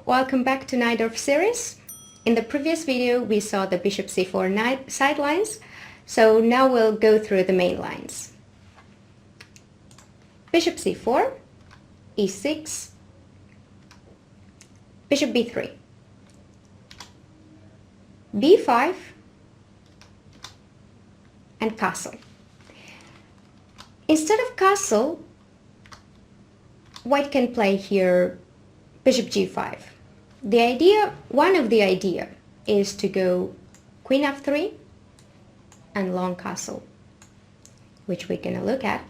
welcome back to Najdorf series. In the previous video we saw the bishop c4 sidelines, so now we'll go through the main lines. Bishop c4, e6, bishop b3, b5, and castle. Instead of castle, white can play here bishop g5. One of the idea is to go queen f3 and long castle, which we're gonna look at.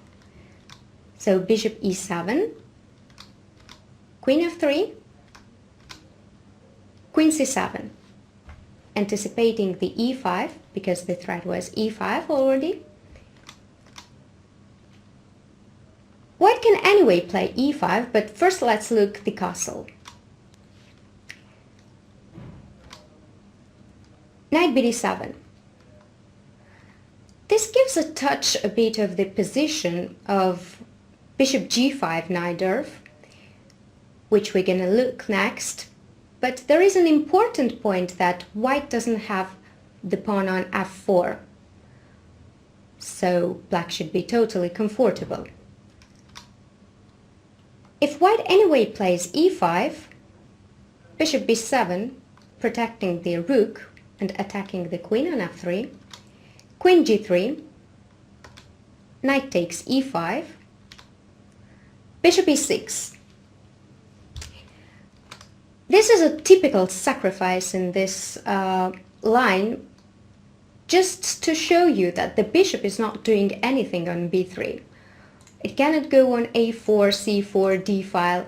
So bishop e7, queen f3, queen c7, anticipating the e5 because the threat was e5 already. White can anyway play e5, but first let's look the castle. Knight bd7. This gives a touch a bit of the position of bishop g5 Najdorf, which we're gonna look next. But there is an important point that white doesn't have the pawn on f4, so black should be totally comfortable. If white anyway plays e5, bishop b7, protecting the rook and attacking the queen on f3, queen g3, knight takes e5, bishop e6. This is a typical sacrifice in this line, just to show you that the bishop is not doing anything on b3. It cannot go on a4, c4, d file,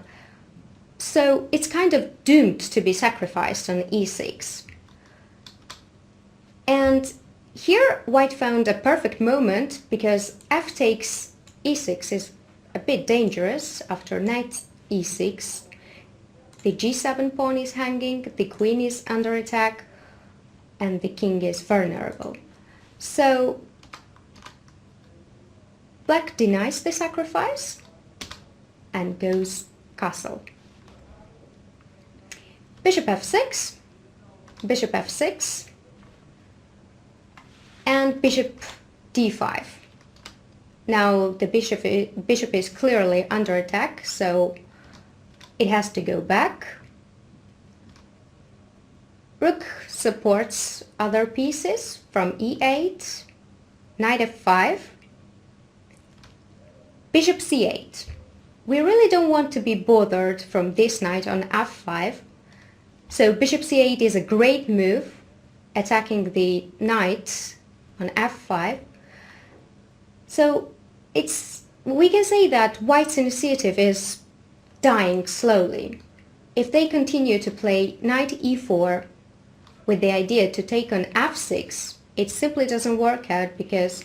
so it's kind of doomed to be sacrificed on e6. And here white found a perfect moment because f takes e6 is a bit dangerous after knight e6. The g7 pawn is hanging, the queen is under attack, and the king is vulnerable. So black denies the sacrifice and goes castle. Bishop f6, bishop f6, and bishop d5. Now the bishop is clearly under attack, so it has to go back. Rook supports other pieces from e8, knight f5, bishop c8. We really don't want to be bothered from this knight on f5, so bishop c8 is a great move, attacking the knight on f5. So we can say that white's initiative is dying slowly. If they continue to play knight e4 with the idea to take on f6, it simply doesn't work out, because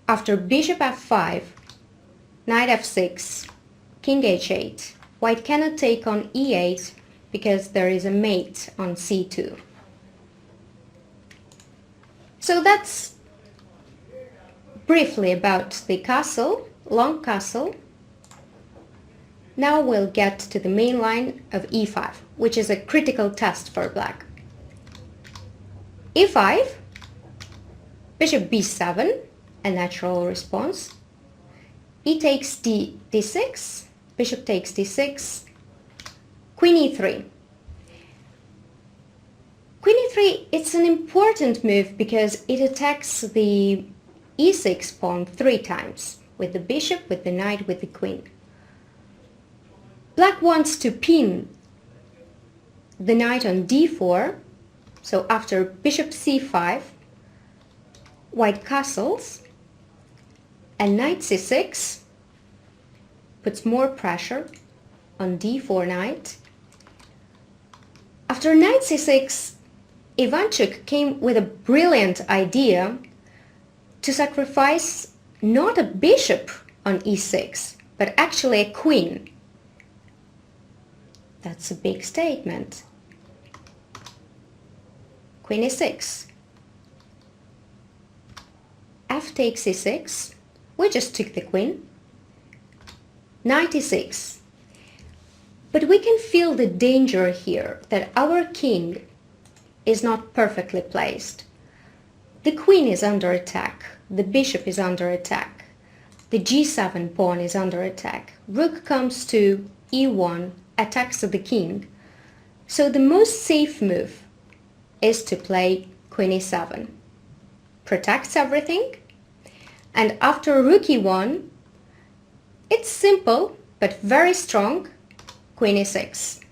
after bishop f5, knight f6, king h8, white cannot take on e8 because there is a mate on c2. So that's briefly about the castle, long castle. Now we'll get to the main line of e5, which is a critical test for black. e5, bishop b7, a natural response. E takes d6, bishop takes d6, queen e3. Queen e3, it's an important move because it attacks the e6 pawn 3 times, with the bishop, with the knight, with the queen. Black wants to pin the knight on d4, so after bishop c5, white castles, and knight c6 puts more pressure on d4 knight. After knight c6, Ivanchuk came with a brilliant idea to sacrifice not a bishop on e6, but actually a queen. That's a big statement. Queen e6. F takes e6. We just took the queen. Knight e6. But we can feel the danger here that our king is not perfectly placed. The queen is under attack, the bishop is under attack, the g7 pawn is under attack, rook comes to e1, attacks the king. So the most safe move is to play queen e7. Protects everything. And after rook e1, it's simple but very strong, queen e6.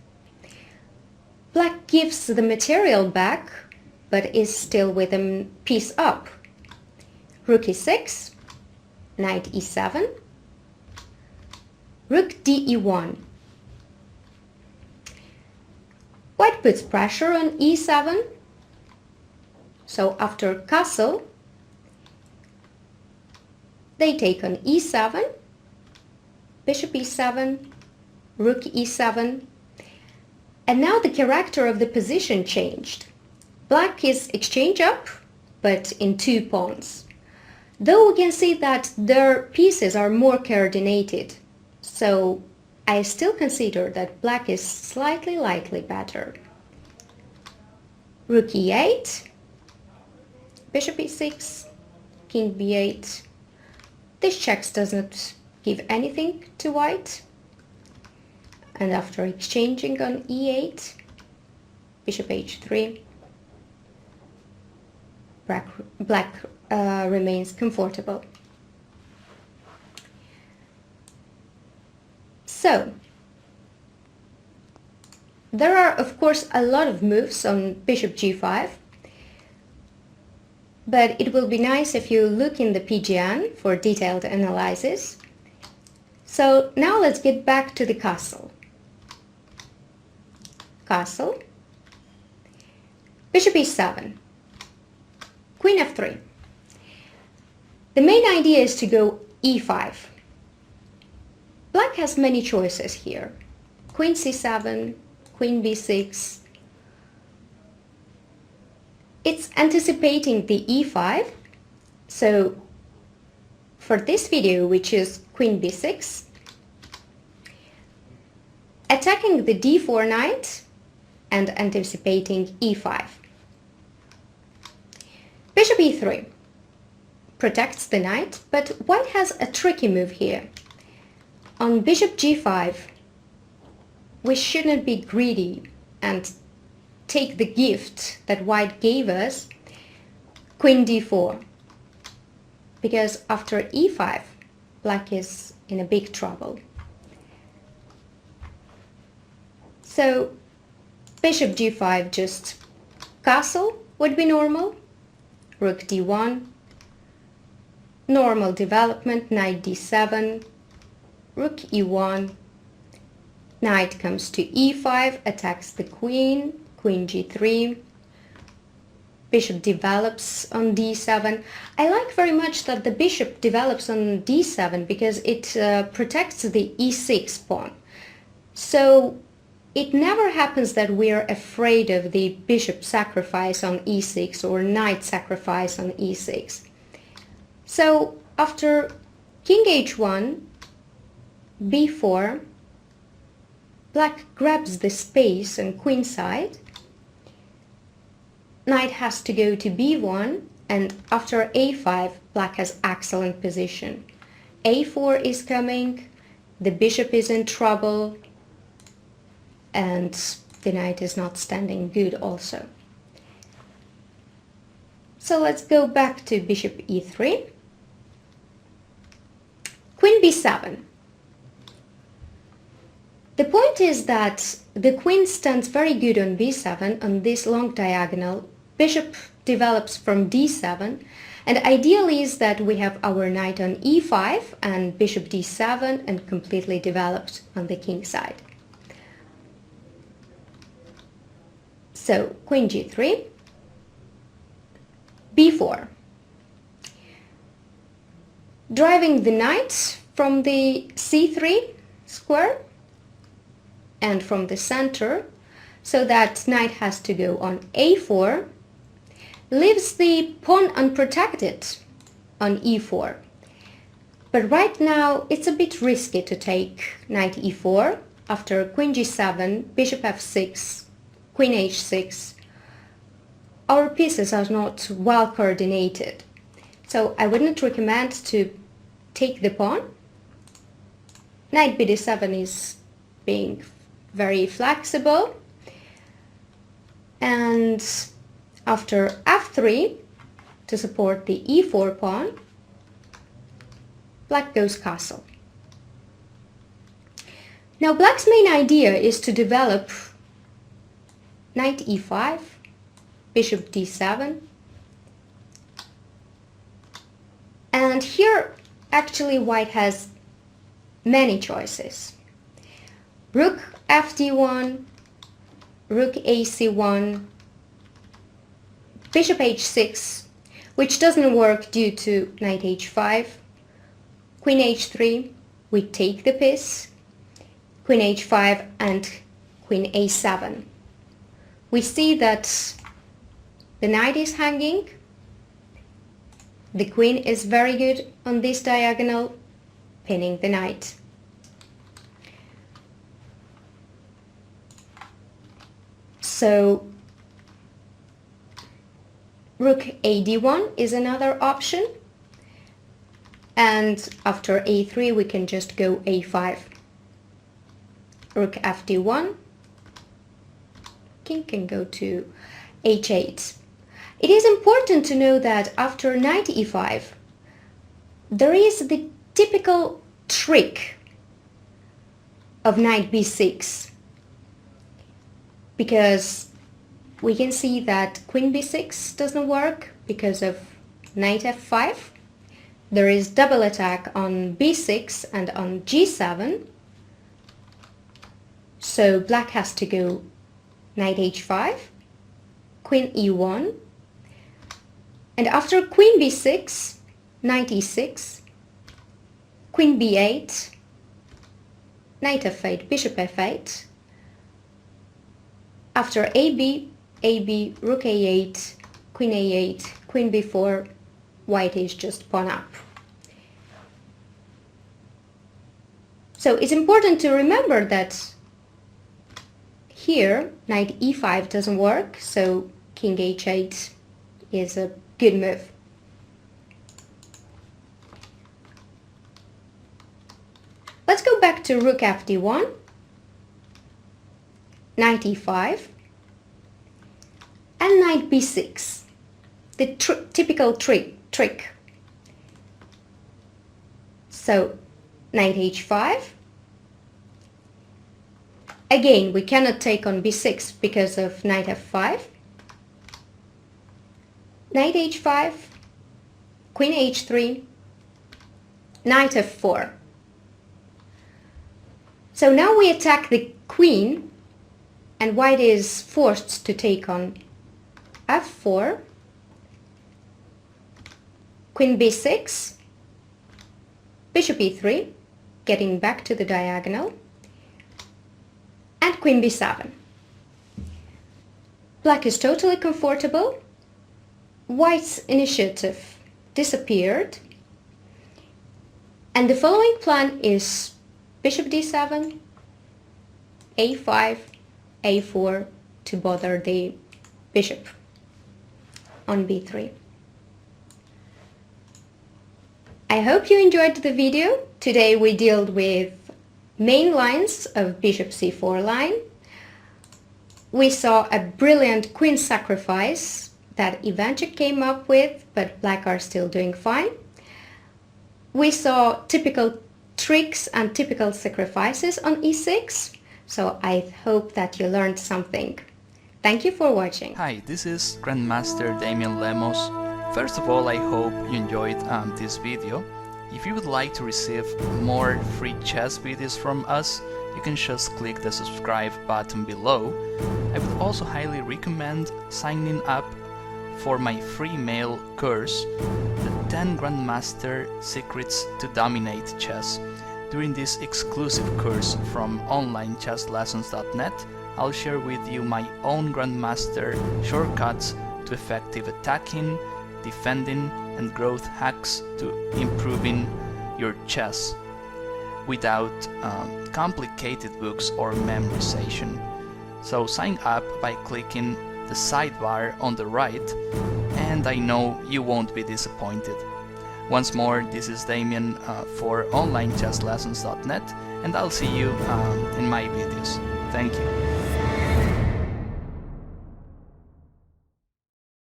Black gives the material back, but is still with a piece up. Rook e6, knight e7, rook de1. White puts pressure on e7, so after castle, they take on e7, bishop e7, rook e7, and now the character of the position changed. Black is exchange up, but in two pawns. Though we can see that their pieces are more coordinated, so I still consider that black is slightly better. Rook e8, bishop e6, king b8. This checks doesn't give anything to white. And after exchanging on e8, bishop h3, black remains comfortable. So, there are of course a lot of moves on bishop g5, but it will be nice if you look in the PGN for detailed analysis. So now let's get back to the castle. Castle, bishop e7, queen f3. The main idea is to go e5. Black has many choices here. Queen c7, queen b6. It's anticipating the e5. So for this video, which is queen b6, attacking the d4 knight and anticipating e5. Bishop e3 protects the knight, but white has a tricky move here. On bishop g5, we shouldn't be greedy and take the gift that white gave us, queen d4, because after e5, black is in a big trouble. So bishop g5, just castle would be normal, rook d1, normal development, knight d7, rook e1, knight comes to e5, attacks the queen, queen g3, bishop develops on d7. I like very much that the bishop develops on d7 because it protects the e6 pawn. So it never happens that we are afraid of the bishop sacrifice on e6 or knight sacrifice on e6. So after king h1, b4, black grabs the space on queen side, knight has to go to b1, and after a5, black has excellent position. a4 is coming, the bishop is in trouble, and the knight is not standing good also. So let's go back to bishop e3. Queen b7. The point is that the queen stands very good on b7 on this long diagonal. Bishop develops from d7, and ideally is that we have our knight on e5 and bishop d7 and completely developed on the king side. So queen g3, b4. Driving the knight from the c3 square and from the center, so that knight has to go on a4, leaves the pawn unprotected on e4. But right now it's a bit risky to take knight e4 after queen g7, bishop f6, queen h6, our pieces are not well coordinated. So I wouldn't recommend to take the pawn. Knight bd7 is being very flexible. And after f3, to support the e4 pawn, black goes castle. Now black's main idea is to develop knight e5, bishop d7, and here actually white has many choices. Rook fd1, rook ac1, bishop h6, which doesn't work due to knight h5, queen h3, we take the piece, queen h5 and queen a7. We see that the knight is hanging, the queen is very good on this diagonal, pinning the knight. So rook ad1 is another option, and after a3 we can just go a5. Rook fd1, king can go to h8. It is important to know that after knight e5 there is the typical trick of knight b6, because we can see that queen b6 doesn't work because of knight f5. There is double attack on b6 and on g7. So black has to go knight h5, queen e1, and after queen b6, knight e6, queen b8, knight f8, bishop f8, after ab, rook a8, queen a8, queen b4, white is just pawn up. So it's important to remember that here knight e5 doesn't work, so king h8 is a good move. Let's go back to rook fd1, knight e5, and knight b6, the typical trick. So knight h5. Again, we cannot take on b6 because of knight f5. Knight h5, queen h3, knight f4. So now we attack the queen, and white is forced to take on f4, queen b6, bishop e3, getting back to the diagonal, and queen b7. Black is totally comfortable. White's initiative disappeared, and the following plan is bishop d7, a5, a4 to bother the bishop on b3. I hope you enjoyed the video. Today we dealt with main lines of bishop c4 line. We saw a brilliant queen sacrifice that invention came up with, but black are still doing fine. We saw typical tricks and typical sacrifices on e6, so I hope that you learned something. Thank you for watching. Hi, this is Grandmaster Damian Lemos. First of all, I hope you enjoyed this video. If you would like to receive more free chess videos from us, you can just click the subscribe button below. I would also highly recommend signing up for my free mail course, The 10 Grandmaster Secrets to Dominate Chess. During this exclusive course from onlinechesslessons.net, I'll share with you my own Grandmaster shortcuts to effective attacking, defending, and growth hacks to improving your chess. without complicated books or memorization. So sign up by clicking the sidebar on the right, and I know you won't be disappointed. Once more, this is Damien for onlinechesslessons.net, and I'll see you in my videos. Thank you.